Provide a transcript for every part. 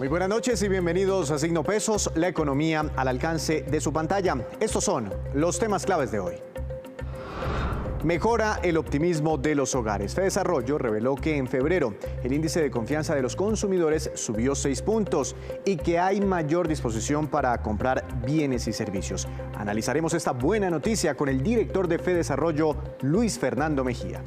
Muy buenas noches y bienvenidos a Signo Pesos, la economía al alcance de su pantalla. Estos son los temas claves de hoy. Mejora el optimismo de los hogares. Fedesarrollo reveló que en febrero el índice de confianza de los consumidores subió 6 puntos y que hay mayor disposición para comprar bienes y servicios. Analizaremos esta buena noticia con el director de Fedesarrollo, Luis Fernando Mejía.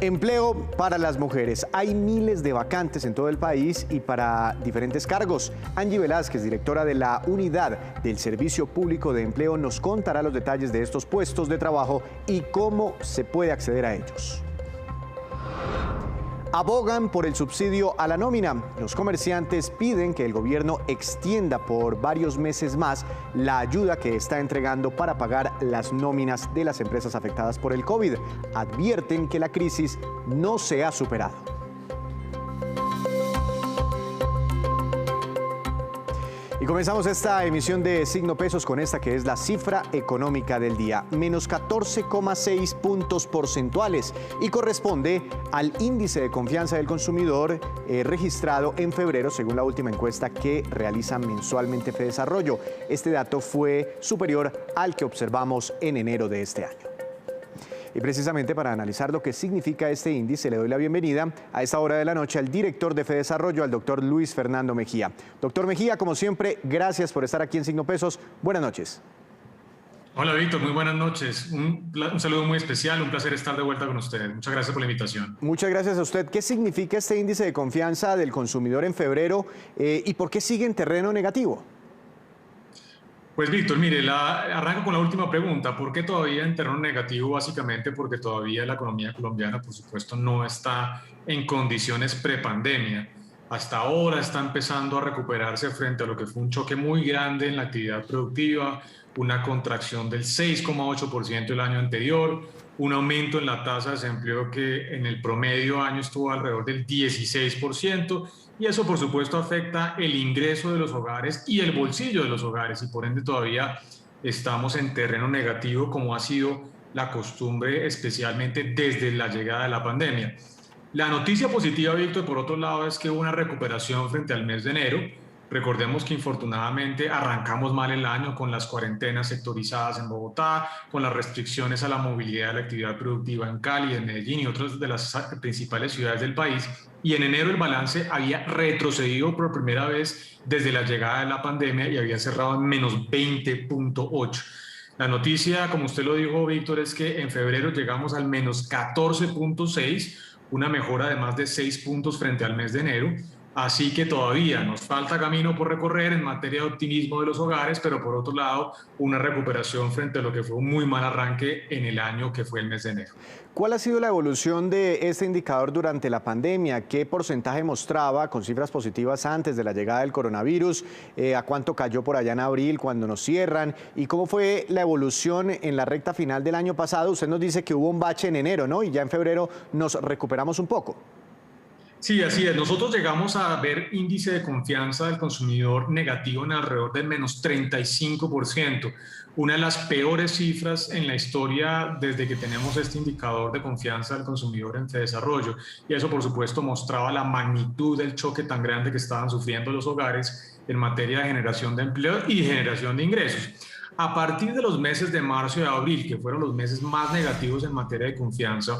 Empleo para las mujeres. Hay miles de vacantes en todo el país y para diferentes cargos. Angie Velázquez, directora de la Unidad del Servicio Público de Empleo, nos contará los detalles de estos puestos de trabajo y cómo se puede acceder a ellos. Abogan por el subsidio a la nómina. Los comerciantes piden que el gobierno extienda por varios meses más la ayuda que está entregando para pagar las nóminas de las empresas afectadas por el COVID. Advierten que la crisis no se ha superado. Y comenzamos esta emisión de Signo Pesos con esta que es la cifra económica del día, menos 14,6 puntos porcentuales y corresponde al índice de confianza del consumidor registrado en febrero según la última encuesta que realiza mensualmente Fedesarrollo. Este dato fue superior al que observamos en enero de este año. Y precisamente para analizar lo que significa este índice, le doy la bienvenida a esta hora de la noche al director de Fedesarrollo, al doctor Luis Fernando Mejía. Doctor Mejía, como siempre, gracias por estar aquí en Signo Pesos. Buenas noches. Hola, Víctor, muy buenas noches. Un saludo muy especial, un placer estar de vuelta con ustedes. Muchas gracias por la invitación. Muchas gracias a usted. ¿Qué significa este índice de confianza del consumidor en febrero y por qué sigue en terreno negativo? Pues Víctor, mire, arranco con la última pregunta. ¿Por qué todavía en terreno negativo? Básicamente porque todavía la economía colombiana, por supuesto, no está en condiciones prepandemia. Hasta ahora está empezando a recuperarse frente a lo que fue un choque muy grande en la actividad productiva, una contracción del 6,8% el año anterior, un aumento en la tasa de desempleo que en el promedio año estuvo alrededor del 16%, y eso por supuesto afecta el ingreso de los hogares y el bolsillo de los hogares, y por ende todavía estamos en terreno negativo como ha sido la costumbre especialmente desde la llegada de la pandemia. La noticia positiva, Víctor, por otro lado, es que hubo una recuperación frente al mes de enero. Recordemos que infortunadamente arrancamos mal el año con las cuarentenas sectorizadas en Bogotá, con las restricciones a la movilidad de la actividad productiva en Cali, en Medellín y otras de las principales ciudades del país. Y en enero el balance había retrocedido por primera vez desde la llegada de la pandemia y había cerrado en menos 20,8. La noticia, como usted lo dijo, Víctor, es que en febrero llegamos al menos 14,6, una mejora de más de 6 puntos frente al mes de enero. Así que todavía nos falta camino por recorrer en materia de optimismo de los hogares, pero por otro lado, una recuperación frente a lo que fue un muy mal arranque en el año que fue el mes de enero. ¿Cuál ha sido la evolución de este indicador durante la pandemia? ¿Qué porcentaje mostraba con cifras positivas antes de la llegada del coronavirus? ¿A cuánto cayó por allá en abril cuando nos cierran? ¿Y cómo fue la evolución en la recta final del año pasado? Usted nos dice que hubo un bache en enero, ¿no? Y ya en febrero nos recuperamos un poco. Sí, así es. Nosotros llegamos a ver índice de confianza del consumidor negativo en alrededor del menos 35%, una de las peores cifras en la historia desde que tenemos este indicador de confianza del consumidor en Fedesarrollo. Y eso, por supuesto, mostraba la magnitud del choque tan grande que estaban sufriendo los hogares en materia de generación de empleo y generación de ingresos. A partir de los meses de marzo y abril, que fueron los meses más negativos en materia de confianza,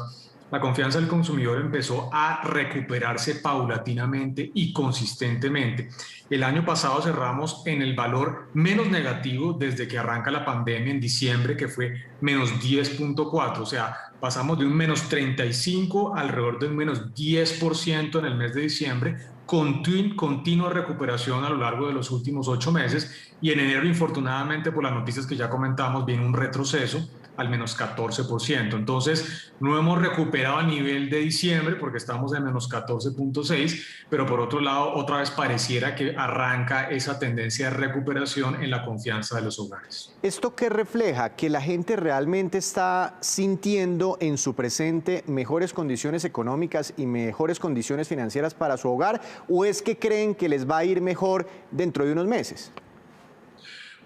la confianza del consumidor empezó a recuperarse paulatinamente y consistentemente. El año pasado cerramos en el valor menos negativo desde que arranca la pandemia en diciembre, que fue menos 10,4. O sea, pasamos de un menos 35 alrededor de un menos 10% en el mes de diciembre, continua recuperación a lo largo de los últimos 8 meses, y en enero, infortunadamente, por las noticias que ya comentamos, viene un retroceso al menos 14%. Entonces, no hemos recuperado a nivel de diciembre porque estamos en menos 14,6, pero por otro lado, otra vez pareciera que arranca esa tendencia de recuperación en la confianza de los hogares. ¿Esto qué refleja? ¿Que la gente realmente está sintiendo en su presente mejores condiciones económicas y mejores condiciones financieras para su hogar? ¿O es que creen que les va a ir mejor dentro de unos meses?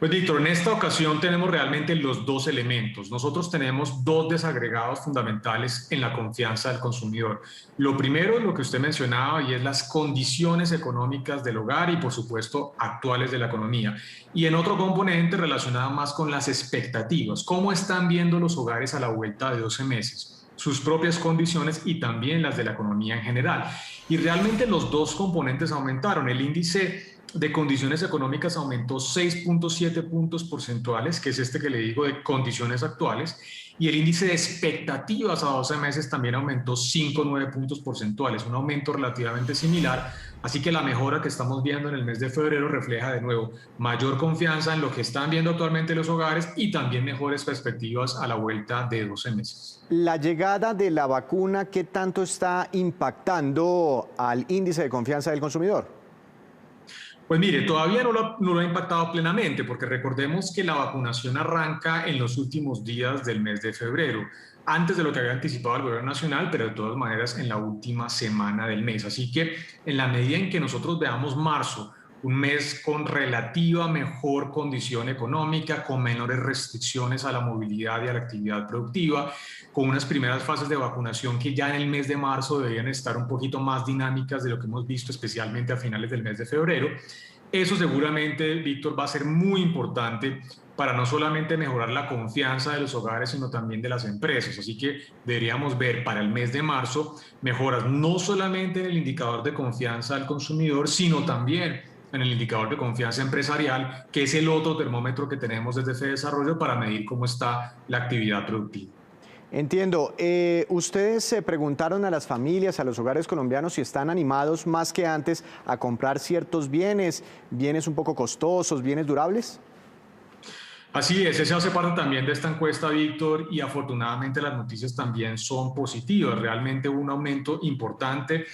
Pues Víctor, en esta ocasión tenemos realmente los dos elementos. Nosotros tenemos dos desagregados fundamentales en la confianza del consumidor. Lo primero es lo que usted mencionaba y es las condiciones económicas del hogar y por supuesto actuales de la economía. Y en otro componente relacionado más con las expectativas. ¿Cómo están viendo los hogares a la vuelta de 12 meses? Sus propias condiciones y también las de la economía en general. Y realmente los dos componentes aumentaron. El índice de condiciones económicas aumentó 6,7 puntos porcentuales, que es este que le digo de condiciones actuales, y el índice de expectativas a 12 meses también aumentó 5,9 puntos porcentuales, un aumento relativamente similar. Así que la mejora que estamos viendo en el mes de febrero refleja de nuevo mayor confianza en lo que están viendo actualmente los hogares y también mejores perspectivas a la vuelta de 12 meses. La llegada de la vacuna, ¿qué tanto está impactando al índice de confianza del consumidor? Pues mire, todavía no lo ha impactado plenamente, porque recordemos que la vacunación arranca en los últimos días del mes de febrero, antes de lo que había anticipado el gobierno nacional, pero de todas maneras en la última semana del mes. Así que en la medida en que nosotros veamos marzo, un mes con relativa mejor condición económica, con menores restricciones a la movilidad y a la actividad productiva, con unas primeras fases de vacunación que ya en el mes de marzo deberían estar un poquito más dinámicas de lo que hemos visto especialmente a finales del mes de febrero. Eso seguramente, Víctor, va a ser muy importante para no solamente mejorar la confianza de los hogares, sino también de las empresas. Así que deberíamos ver para el mes de marzo mejoras no solamente en el indicador de confianza del consumidor, sino también en el indicador de confianza empresarial, que es el otro termómetro que tenemos desde FEDesarrollo para medir cómo está la actividad productiva. Entiendo. ¿Ustedes se preguntaron a las familias, a los hogares colombianos, si están animados más que antes a comprar ciertos bienes, bienes un poco costosos, bienes durables? Así es, ese hace parte también de esta encuesta, Víctor, y afortunadamente las noticias también son positivas. Realmente hubo un aumento importante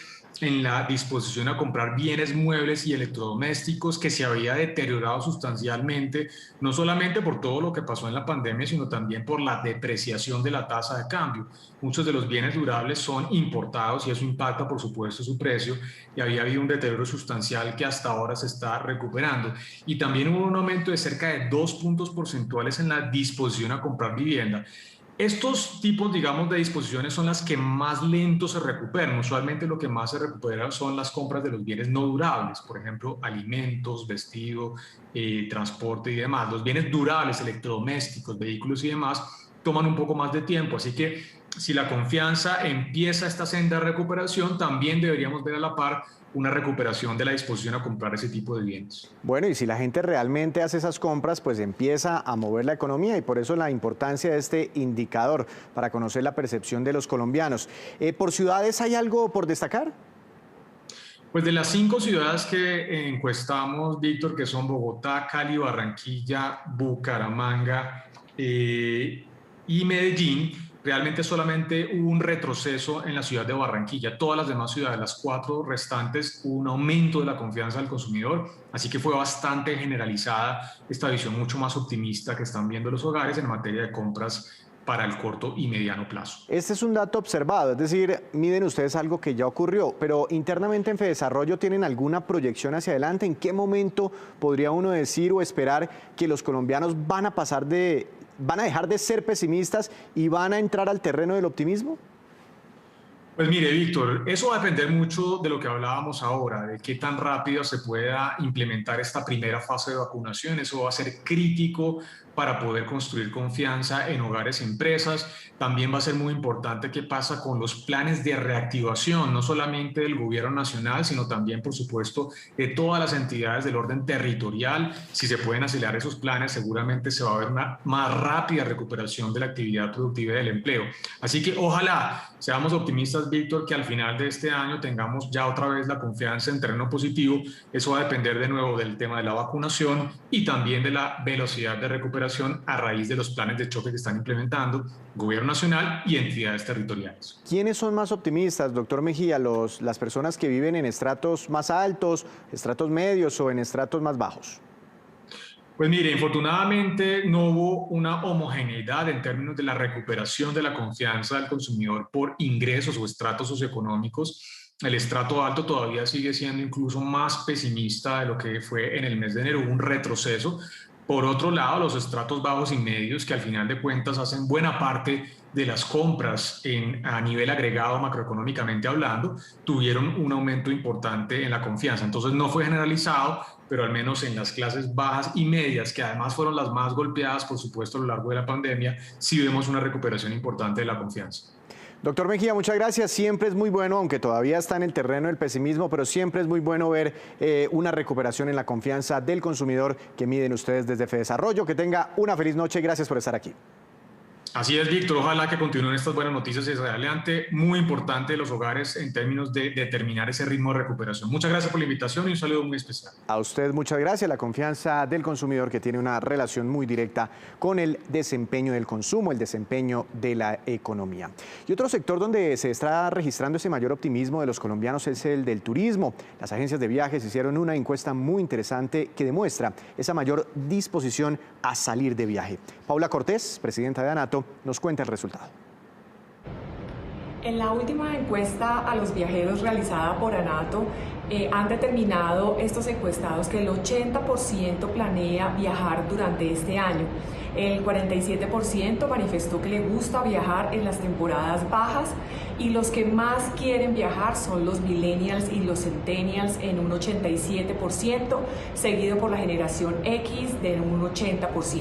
en la disposición a comprar bienes muebles y electrodomésticos que se había deteriorado sustancialmente, no solamente por todo lo que pasó en la pandemia, sino también por la depreciación de la tasa de cambio. Muchos de los bienes durables son importados y eso impacta, por supuesto, su precio y había habido un deterioro sustancial que hasta ahora se está recuperando. Y también hubo un aumento de cerca de 2 puntos porcentuales en la disposición a comprar vivienda. Estos tipos, digamos, de disposiciones son las que más lento se recuperan. Usualmente lo que más se recupera son las compras de los bienes no durables, por ejemplo, alimentos, vestido, transporte y demás. Los bienes durables, electrodomésticos, vehículos y demás, toman un poco más de tiempo. Así que si la confianza empieza esta senda de recuperación, también deberíamos ver a la par una recuperación de la disposición a comprar ese tipo de bienes. Bueno, y si la gente realmente hace esas compras, pues empieza a mover la economía y por eso la importancia de este indicador para conocer la percepción de los colombianos. ¿Por ciudades hay algo por destacar? Pues de las 5 ciudades que encuestamos, Víctor, que son Bogotá, Cali, Barranquilla, Bucaramanga y Medellín, realmente solamente hubo un retroceso en la ciudad de Barranquilla. Todas las demás ciudades, las 4 restantes, hubo un aumento de la confianza del consumidor, así que fue bastante generalizada esta visión mucho más optimista que están viendo los hogares en materia de compras para el corto y mediano plazo. Este es un dato observado, es decir, miden ustedes algo que ya ocurrió, pero internamente en FEDesarrollo ¿tienen alguna proyección hacia adelante? ¿En qué momento podría uno decir o esperar que los colombianos van a dejar de ser pesimistas y van a entrar al terreno del optimismo? Pues mire, Víctor, eso va a depender mucho de lo que hablábamos ahora, de qué tan rápido se pueda implementar esta primera fase de vacunación. Eso va a ser crítico para poder construir confianza en hogares y empresas. También va a ser muy importante qué pasa con los planes de reactivación, no solamente del gobierno nacional, sino también, por supuesto, de todas las entidades del orden territorial. Si se pueden acelerar esos planes, seguramente se va a ver una más rápida recuperación de la actividad productiva y del empleo. Así que ojalá seamos optimistas, Víctor, que al final de este año tengamos ya otra vez la confianza en terreno positivo. Eso va a depender de nuevo del tema de la vacunación y también de la velocidad de recuperación a raíz de los planes de choque que están implementando gobierno nacional y entidades territoriales. ¿Quiénes son más optimistas, doctor Mejía? ¿Las personas que viven en estratos más altos, estratos medios o en estratos más bajos? Pues mire, infortunadamente no hubo una homogeneidad en términos de la recuperación de la confianza del consumidor por ingresos o estratos socioeconómicos. El estrato alto todavía sigue siendo incluso más pesimista de lo que fue en el mes de enero, hubo un retroceso, Por otro lado, los estratos bajos y medios, que al final de cuentas hacen buena parte de las compras a nivel agregado macroeconómicamente hablando, tuvieron un aumento importante en la confianza. Entonces no fue generalizado, pero al menos en las clases bajas y medias, que además fueron las más golpeadas, por supuesto, a lo largo de la pandemia, sí vemos una recuperación importante de la confianza. Doctor Mejía, muchas gracias. Siempre es muy bueno, aunque todavía está en el terreno del pesimismo, pero siempre es muy bueno ver una recuperación en la confianza del consumidor que miden ustedes desde Fedesarrollo. Que tenga una feliz noche y gracias por estar aquí. Así es, Víctor. Ojalá que continúen estas buenas noticias hacia adelante. Muy importante de los hogares en términos de determinar ese ritmo de recuperación. Muchas gracias por la invitación y un saludo muy especial. A usted muchas gracias. La confianza del consumidor, que tiene una relación muy directa con el desempeño del consumo, el desempeño de la economía. Y otro sector donde se está registrando ese mayor optimismo de los colombianos es el del turismo. Las agencias de viajes hicieron una encuesta muy interesante que demuestra esa mayor disposición a salir de viaje. Paula Cortés, presidenta de ANATO, nos cuenta el resultado. En la última encuesta a los viajeros realizada por ANATO, han determinado estos encuestados que el 80% planea viajar durante este año. El 47% manifestó que le gusta viajar en las temporadas bajas y los que más quieren viajar son los millennials y los centennials en un 87%, seguido por la generación X de un 80%.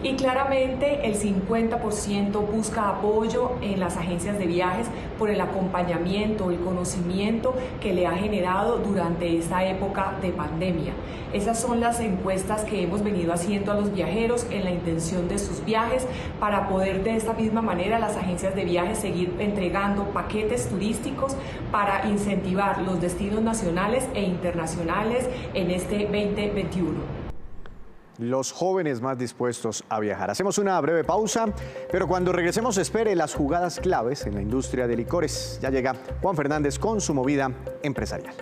Y claramente el 50% busca apoyo en las agencias de viajes por el acompañamiento, el conocimiento que le ha generado durante esta época de pandemia. Esas son las encuestas que hemos venido haciendo a los viajeros en la intención de sus viajes para poder de esta misma manera las agencias de viajes seguir entregando paquetes turísticos para incentivar los destinos nacionales e internacionales en este 2021. Los jóvenes más dispuestos a viajar. Hacemos una breve pausa, pero cuando regresemos espere las jugadas claves en la industria de licores. Ya llega Juan Fernández con su movida empresarial.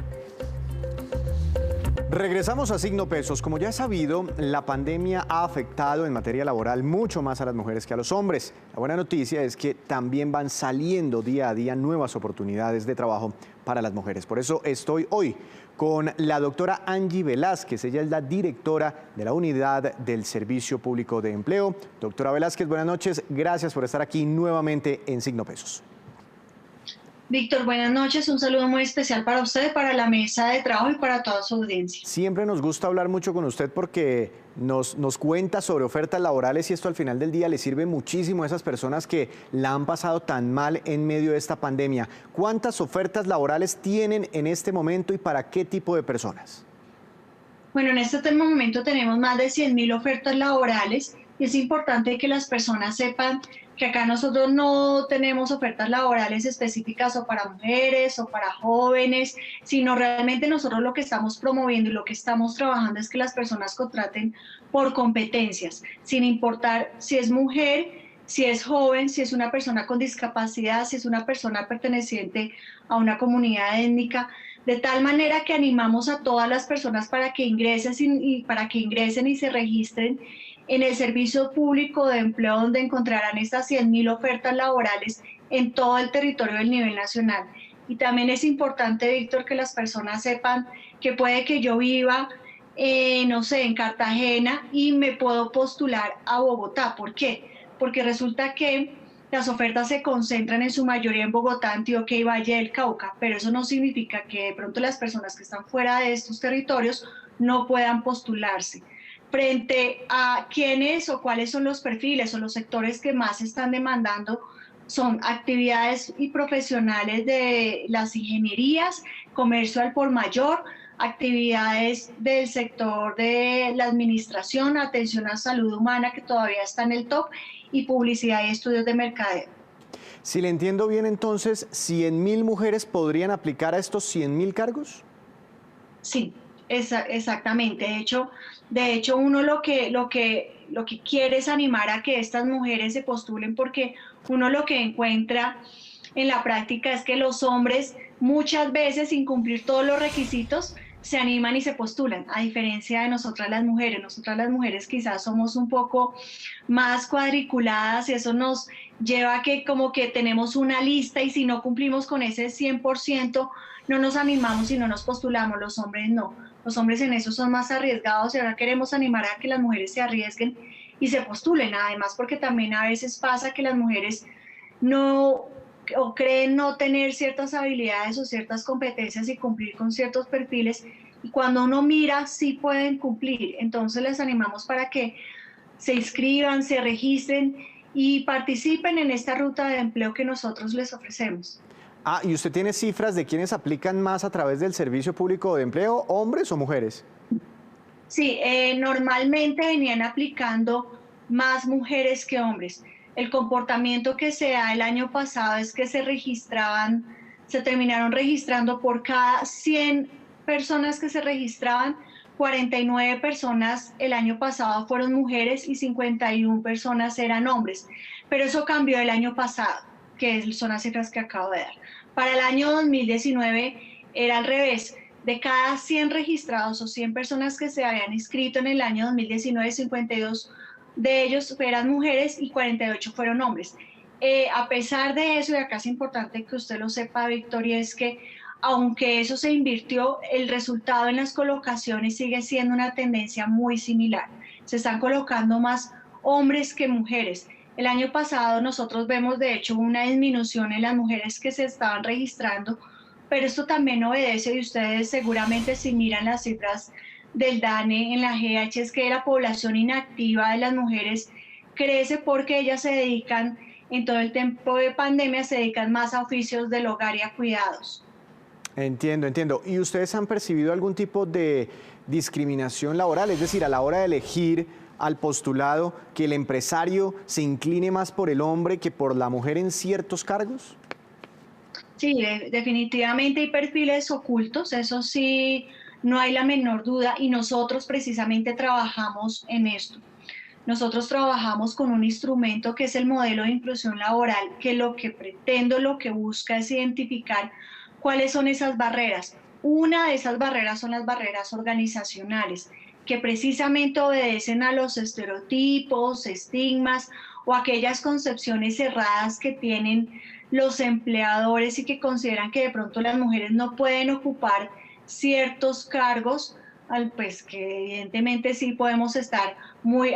Regresamos a Signo Pesos. Como ya es sabido, la pandemia ha afectado en materia laboral mucho más a las mujeres que a los hombres. La buena noticia es que también van saliendo día a día nuevas oportunidades de trabajo para las mujeres. Por eso estoy hoy con la doctora Angie Velázquez. Ella es la directora de la Unidad del Servicio Público de Empleo. Doctora Velázquez, buenas noches. Gracias por estar aquí nuevamente en Signo Pesos. Víctor, buenas noches. Un saludo muy especial para usted, para la mesa de trabajo y para toda su audiencia. Siempre nos gusta hablar mucho con usted porque nos cuenta sobre ofertas laborales y esto al final del día le sirve muchísimo a esas personas que la han pasado tan mal en medio de esta pandemia. ¿Cuántas ofertas laborales tienen en este momento y para qué tipo de personas? Bueno, en este momento tenemos más de 100.000 ofertas laborales y es importante que las personas sepan que acá nosotros no tenemos ofertas laborales específicas o para mujeres o para jóvenes, sino realmente nosotros lo que estamos promoviendo y lo que estamos trabajando es que las personas contraten por competencias, sin importar si es mujer, si es joven, si es una persona con discapacidad, si es una persona perteneciente a una comunidad étnica, de tal manera que animamos a todas las personas para que ingresen y se registren en el Servicio Público de Empleo, donde encontrarán estas 100.000 ofertas laborales en todo el territorio del nivel nacional. Y también es importante, Víctor, que las personas sepan que puede que yo viva, no sé, en Cartagena y me puedo postular a Bogotá. ¿Por qué? Porque resulta que las ofertas se concentran en su mayoría en Bogotá, Antioquia y Valle del Cauca, pero eso no significa que de pronto las personas que están fuera de estos territorios no puedan postularse. Frente a quiénes o cuáles son los perfiles o los sectores que más están demandando, son actividades y profesionales de las ingenierías, comercio al por mayor, actividades del sector de la administración, atención a salud humana, que todavía está en el top, y publicidad y estudios de mercadeo. Si le entiendo bien, entonces, ¿100.000 mujeres podrían aplicar a estos 100.000 cargos? Sí, exactamente. De hecho, uno lo que quiere es animar a que estas mujeres se postulen, porque uno lo que encuentra en la práctica es que los hombres muchas veces, sin cumplir todos los requisitos, se animan y se postulan, a diferencia de nosotras las mujeres. Nosotras las mujeres quizás somos un poco más cuadriculadas y eso nos lleva a que como que tenemos una lista y si no cumplimos con ese 100%, no nos animamos y no nos postulamos. Los hombres no. Los hombres en eso son más arriesgados y ahora queremos animar a que las mujeres se arriesguen y se postulen, además porque también a veces pasa que las mujeres no o creen no tener ciertas habilidades o ciertas competencias y cumplir con ciertos perfiles, y cuando uno mira sí pueden cumplir. Entonces les animamos para que se inscriban, se registren y participen en esta ruta de empleo que nosotros les ofrecemos. Ah, ¿y usted tiene cifras de quiénes aplican más a través del Servicio Público de Empleo, hombres o mujeres? Sí, normalmente venían aplicando más mujeres que hombres. El comportamiento que se da el año pasado es que se terminaron registrando por cada 100 personas que se registraban, 49 personas el año pasado fueron mujeres y 51 personas eran hombres. Pero eso cambió el año pasado, que son las cifras que acabo de dar. Para el año 2019 era al revés. De cada 100 registrados o 100 personas que se habían inscrito en el año 2019, 52 de ellos eran mujeres y 48 fueron hombres. A pesar de eso, y acá es importante que usted lo sepa, Victoria, es que aunque eso se invirtió, el resultado en las colocaciones sigue siendo una tendencia muy similar. Se están colocando más hombres que mujeres. El año pasado nosotros vemos de hecho una disminución en las mujeres que se estaban registrando, pero esto también obedece, y ustedes seguramente si miran las cifras del DANE en la GH, es que la población inactiva de las mujeres crece porque ellas se dedican, en todo el tiempo de pandemia, se dedican más a oficios del hogar y a cuidados. Entiendo, entiendo. ¿Y ustedes han percibido algún tipo de discriminación laboral? Es decir, a la hora de elegir al postulado, que el empresario se incline más por el hombre que por la mujer en ciertos cargos. Sí, definitivamente hay perfiles ocultos, eso sí, no hay la menor duda, y nosotros precisamente trabajamos en esto. Nosotros trabajamos con un instrumento que es el modelo de inclusión laboral, que lo que busca es identificar cuáles son esas barreras. Una de esas barreras son las barreras organizacionales, que precisamente obedecen a los estereotipos, estigmas o aquellas concepciones cerradas que tienen los empleadores y que consideran que de pronto las mujeres no pueden ocupar ciertos cargos, pues que evidentemente sí podemos estar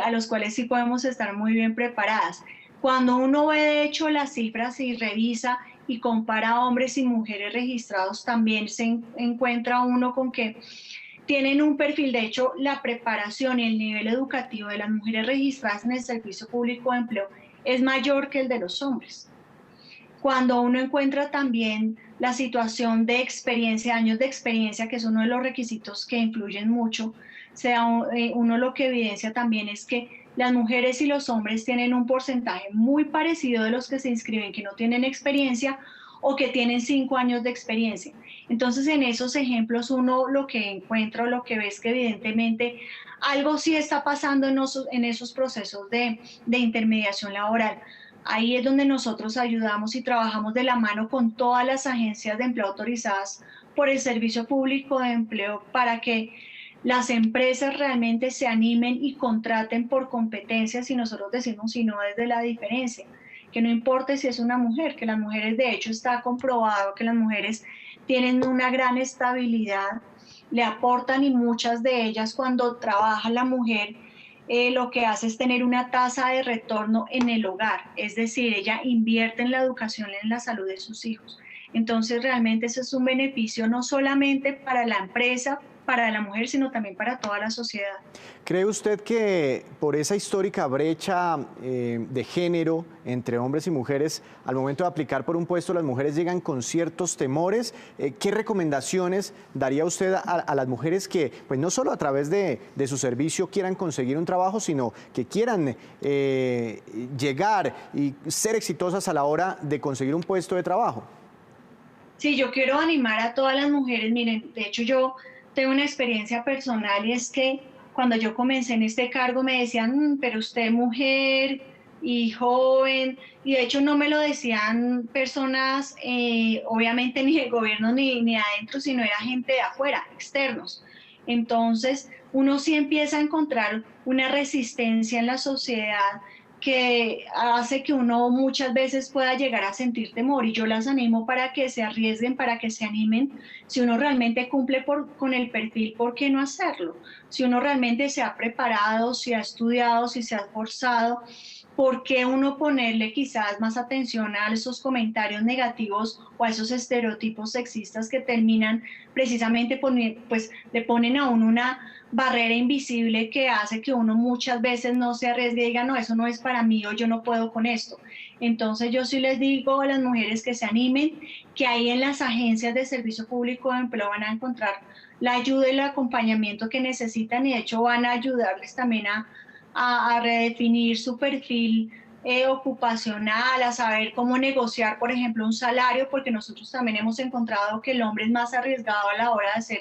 a los cuales sí podemos estar muy bien preparadas. Cuando uno ve de hecho las cifras y revisa y compara hombres y mujeres registrados, también se encuentra uno con que tienen un perfil. De hecho, la preparación y el nivel educativo de las mujeres registradas en el Servicio Público de Empleo es mayor que el de los hombres. Cuando uno encuentra también la situación de experiencia, años de experiencia, que es uno de los requisitos que influyen mucho, uno lo que evidencia también es que las mujeres y los hombres tienen un porcentaje muy parecido de los que se inscriben que no tienen experiencia o que tienen 5 años de experiencia. Entonces, en esos ejemplos uno lo que encuentra o lo que ve es que evidentemente algo sí está pasando en esos procesos de intermediación laboral. Ahí es donde nosotros ayudamos y trabajamos de la mano con todas las agencias de empleo autorizadas por el Servicio Público de Empleo para que las empresas realmente se animen y contraten por competencias, y nosotros decimos si no desde la diferencia, que no importe si es una mujer, que las mujeres, de hecho está comprobado que las mujeres tienen una gran estabilidad, le aportan, y muchas de ellas cuando trabaja la mujer lo que hace es tener una tasa de retorno en el hogar, es decir, ella invierte en la educación y en la salud de sus hijos. Entonces realmente eso es un beneficio no solamente para la empresa, para la mujer, sino también para toda la sociedad. ¿Cree usted que por esa histórica brecha de género entre hombres y mujeres, al momento de aplicar por un puesto, las mujeres llegan con ciertos temores? ¿Qué recomendaciones daría usted a las mujeres que, pues no solo a través de su servicio quieran conseguir un trabajo, sino que quieran llegar y ser exitosas a la hora de conseguir un puesto de trabajo? Sí, yo quiero animar a todas las mujeres. Miren, de hecho yo tengo una experiencia personal, y es que cuando yo comencé en este cargo me decían, pero usted mujer y joven, y de hecho no me lo decían personas, obviamente ni del gobierno ni adentro, sino era gente de afuera, externos. Entonces uno sí empieza a encontrar una resistencia en la sociedad que hace que uno muchas veces pueda llegar a sentir temor, y yo las animo para que se arriesguen, para que se animen. Si uno realmente cumple con el perfil, ¿por qué no hacerlo? Si uno realmente se ha preparado, si ha estudiado, si se ha esforzado, ¿por qué uno ponerle quizás más atención a esos comentarios negativos o a esos estereotipos sexistas que terminan precisamente pues le ponen a uno una barrera invisible que hace que uno muchas veces no se arriesgue y diga, no, eso no es para mí o yo no puedo con esto? Entonces yo sí les digo a las mujeres que se animen, que ahí en las agencias de Servicio Público de Empleo van a encontrar la ayuda y el acompañamiento que necesitan, y de hecho van a ayudarles también a redefinir su perfil ocupacional, a saber cómo negociar, por ejemplo, un salario, porque nosotros también hemos encontrado que el hombre es más arriesgado a la hora de hacer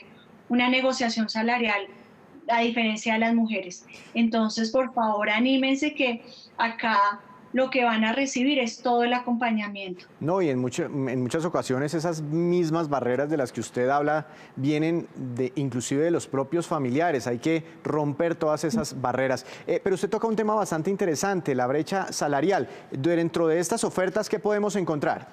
una negociación salarial, a diferencia de las mujeres. Entonces, por favor, anímense, que acá lo que van a recibir es todo el acompañamiento. No, y en muchas ocasiones esas mismas barreras de las que usted habla vienen inclusive de los propios familiares. Hay que romper todas esas barreras. Pero usted toca un tema bastante interesante, la brecha salarial. Dentro de estas ofertas, ¿qué podemos encontrar?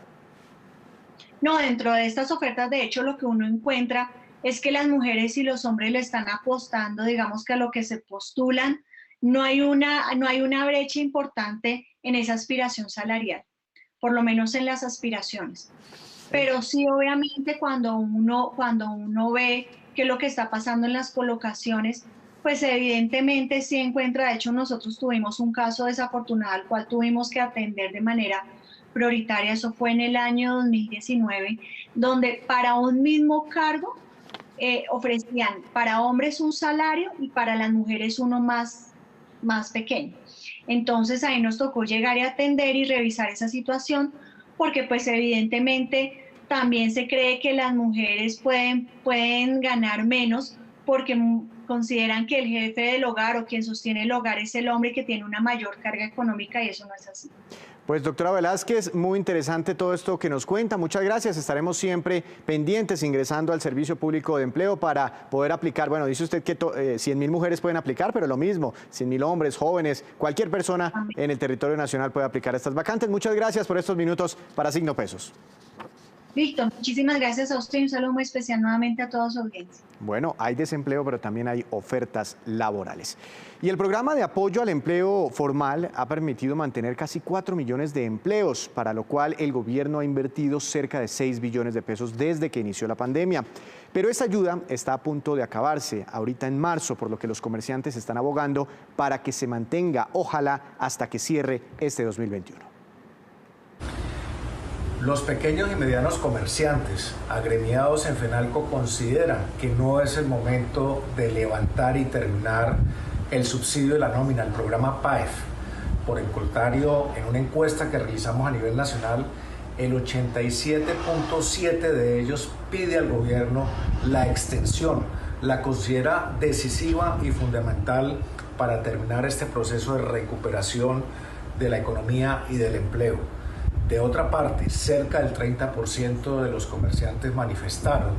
No, dentro de estas ofertas, de hecho, lo que uno encuentra es que las mujeres y los hombres le están apostando, digamos, que a lo que se postulan. No hay una brecha importante en esa aspiración salarial, por lo menos en las aspiraciones. Pero sí, obviamente, cuando uno ve qué es lo que está pasando en las colocaciones, pues evidentemente sí encuentra. De hecho, nosotros tuvimos un caso desafortunado al cual tuvimos que atender de manera prioritaria. Eso fue en el año 2019, donde para un mismo cargo ofrecían para hombres un salario y para las mujeres uno más pequeño. Entonces ahí nos tocó llegar y atender y revisar esa situación, porque pues evidentemente también se cree que las mujeres pueden ganar menos, porque consideran que el jefe del hogar o quien sostiene el hogar es el hombre, que tiene una mayor carga económica, y eso no es así. Pues doctora Velázquez, muy interesante todo esto que nos cuenta. Muchas gracias. Estaremos siempre pendientes, ingresando al Servicio Público de Empleo para poder aplicar. Bueno, dice usted que 100.000 mujeres pueden aplicar, pero lo mismo, 100.000 hombres, jóvenes, cualquier persona en el territorio nacional puede aplicar estas vacantes. Muchas gracias por estos minutos para Signo Pesos. Víctor, muchísimas gracias a usted y un saludo muy especial nuevamente a toda su audiencia. Bueno, hay desempleo, pero también hay ofertas laborales. Y el programa de apoyo al empleo formal ha permitido mantener casi 4 millones de empleos, para lo cual el gobierno ha invertido cerca de 6 billones de pesos desde que inició la pandemia. Pero esta ayuda está a punto de acabarse ahorita en marzo, por lo que los comerciantes están abogando para que se mantenga, ojalá, hasta que cierre este 2021. Los pequeños y medianos comerciantes agremiados en FENALCO consideran que no es el momento de levantar y terminar el subsidio de la nómina, el programa PAEF. Por el contrario, en una encuesta que realizamos a nivel nacional, el 87.7% de ellos pide al gobierno la extensión, la considera decisiva y fundamental para terminar este proceso de recuperación de la economía y del empleo. De otra parte, cerca del 30% de los comerciantes manifestaron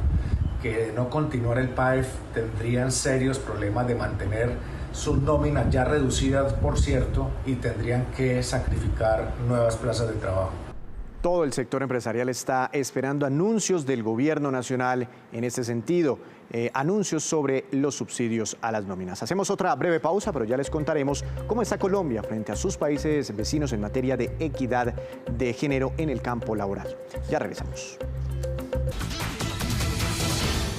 que de no continuar el PAEF tendrían serios problemas de mantener sus nóminas, ya reducidas por cierto, y tendrían que sacrificar nuevas plazas de trabajo. Todo el sector empresarial está esperando anuncios del gobierno nacional en este sentido, anuncios sobre los subsidios a las nóminas. Hacemos otra breve pausa, pero ya les contaremos cómo está Colombia frente a sus países vecinos en materia de equidad de género en el campo laboral. Ya regresamos.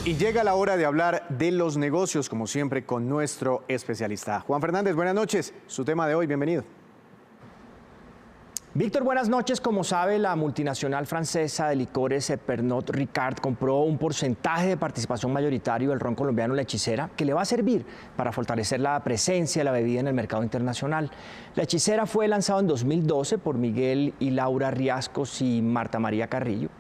Y llega la hora de hablar de los negocios, como siempre, con nuestro especialista. Juan Fernández, buenas noches. Su tema de hoy, bienvenido. Víctor, buenas noches. Como sabe, la multinacional francesa de licores Pernod Ricard compró un porcentaje de participación mayoritario del ron colombiano La Hechicera, que le va a servir para fortalecer la presencia de la bebida en el mercado internacional. La Hechicera fue lanzado en 2012 por Miguel y Laura Riascos y Marta María Carrillo.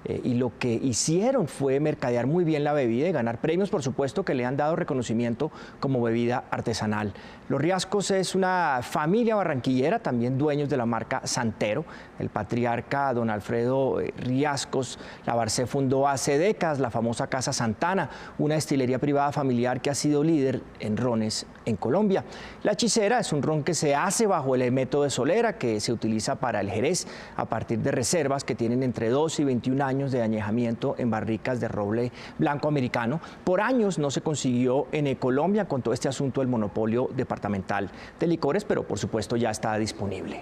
y lo que hicieron fue mercadear muy bien la bebida y ganar premios, por supuesto, que le han dado reconocimiento como bebida artesanal. Los Riascos es una familia barranquillera, también dueños de la marca Santero. El patriarca don Alfredo Riascos Labarcé fundó hace décadas la famosa Casa Santana, una destilería privada familiar que ha sido líder en rones en Colombia. La Hechicera es un ron que se hace bajo el método de solera, que se utiliza para el Jerez a partir de reservas que tienen entre 12 y 21 años de añejamiento en barricas de roble blanco americano. Por años no se consiguió en Colombia con todo este asunto del monopolio departamental de licores, pero por supuesto ya está disponible.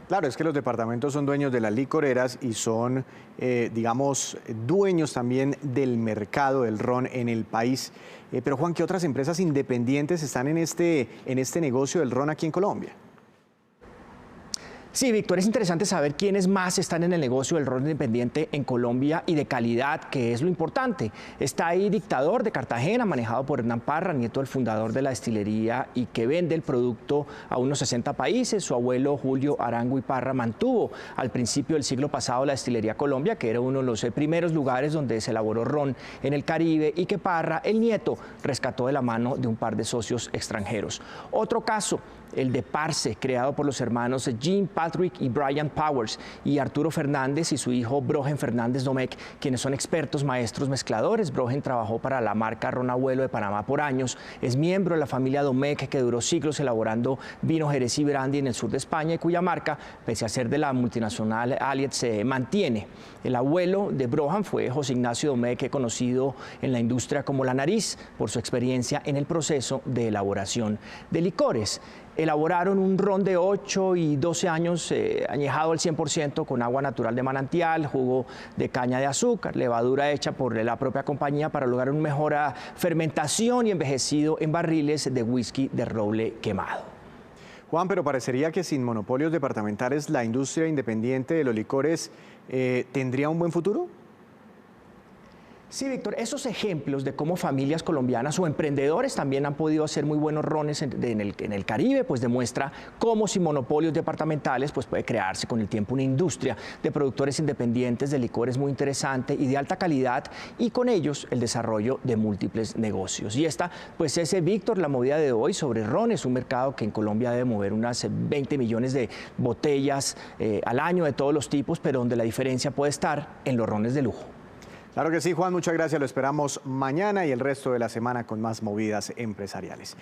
Claro, es que los departamentos son dueños de las licoreras y son, digamos, dueños también del mercado del ron en el país. Pero Juan, ¿qué otras empresas independientes están en este negocio del ron aquí en Colombia? Sí, Víctor, es interesante saber quiénes más están en el negocio del ron independiente en Colombia y de calidad, que es lo importante. Está ahí Dictador de Cartagena, manejado por Hernán Parra, nieto del fundador de la destilería y que vende el producto a unos 60 países. Su abuelo Julio Arango y Parra mantuvo al principio del siglo pasado la destilería Colombia, que era uno de los primeros lugares donde se elaboró ron en el Caribe y que Parra, el nieto, rescató de la mano de un par de socios extranjeros. Otro caso, el de Parce, creado por los hermanos Jean Patrick y Brian Powers y Arturo Fernández y su hijo Brogen Fernández Domecq, quienes son expertos maestros mezcladores. Brogen trabajó para la marca Ron Abuelo de Panamá por años, es miembro de la familia Domecq, que duró siglos elaborando vino Jerez y brandy en el sur de España y cuya marca, pese a ser de la multinacional Allied, se mantiene. El abuelo de Brogen fue José Ignacio Domecq, conocido en la industria como La Nariz por su experiencia en el proceso de elaboración de licores. Elaboraron un ron de 8 y 12 años añejado al 100% con agua natural de manantial, jugo de caña de azúcar, levadura hecha por la propia compañía para lograr una mejor fermentación y envejecido en barriles de whisky de roble quemado. Juan, pero parecería que sin monopolios departamentales la industria independiente de los licores ¿tendría un buen futuro? Sí, Víctor, esos ejemplos de cómo familias colombianas o emprendedores también han podido hacer muy buenos rones en el Caribe, pues demuestra cómo sin monopolios departamentales pues puede crearse con el tiempo una industria de productores independientes de licores muy interesante y de alta calidad, y con ellos el desarrollo de múltiples negocios. Y esta pues es, Víctor, la movida de hoy sobre ron. Es un mercado que en Colombia debe mover unas 20 millones de botellas al año de todos los tipos, pero donde la diferencia puede estar en los rones de lujo. Claro que sí, Juan, muchas gracias. Lo esperamos mañana y el resto de la semana con más movidas empresariales.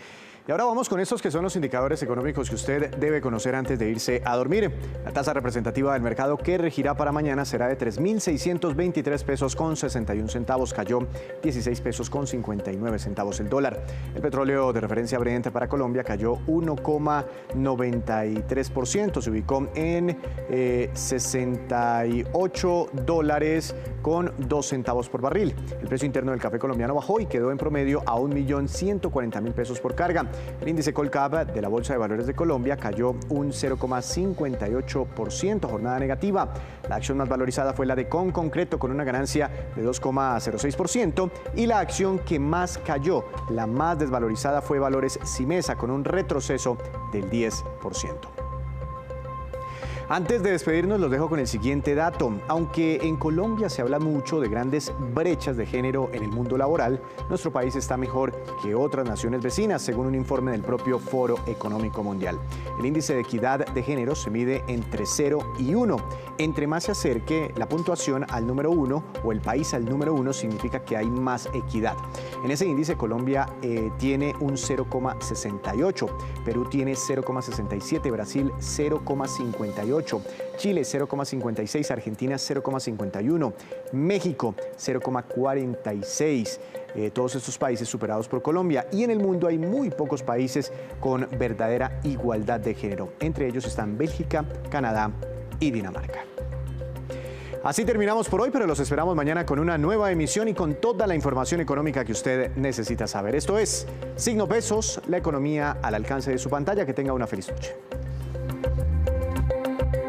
Y ahora vamos con estos que son los indicadores económicos que usted debe conocer antes de irse a dormir. La tasa representativa del mercado que regirá para mañana será de 3.623 pesos con 61 centavos, cayó 16 pesos con 59 centavos el dólar. El petróleo de referencia Brent para Colombia cayó 1,93%, se ubicó en $68 con 2 centavos por barril. El precio interno del café colombiano bajó y quedó en promedio a 1.140.000 pesos por carga. El índice Colcap de la Bolsa de Valores de Colombia cayó un 0,58%, jornada negativa. La acción más valorizada fue la de Concreto, con una ganancia de 2,06%, y la acción que más cayó, la más desvalorizada, fue Valores Simesa, con un retroceso del 10%. Antes de despedirnos, los dejo con el siguiente dato. Aunque en Colombia se habla mucho de grandes brechas de género en el mundo laboral, nuestro país está mejor que otras naciones vecinas, según un informe del propio Foro Económico Mundial. El índice de equidad de género se mide entre 0 y 1. Entre más se acerque la puntuación al número 1 o el país al número 1, significa que hay más equidad. En ese índice, Colombia tiene un 0,68, Perú tiene 0,67, Brasil 0,58. Chile 0,56, Argentina 0,51, México 0,46. Todos estos países superados por Colombia, y en el mundo hay muy pocos países con verdadera igualdad de género. Entre ellos están Bélgica, Canadá y Dinamarca. Así terminamos por hoy, pero los esperamos mañana con una nueva emisión y con toda la información económica que usted necesita saber. Esto es Signo Pesos, la economía al alcance de su pantalla. Que tenga una feliz noche.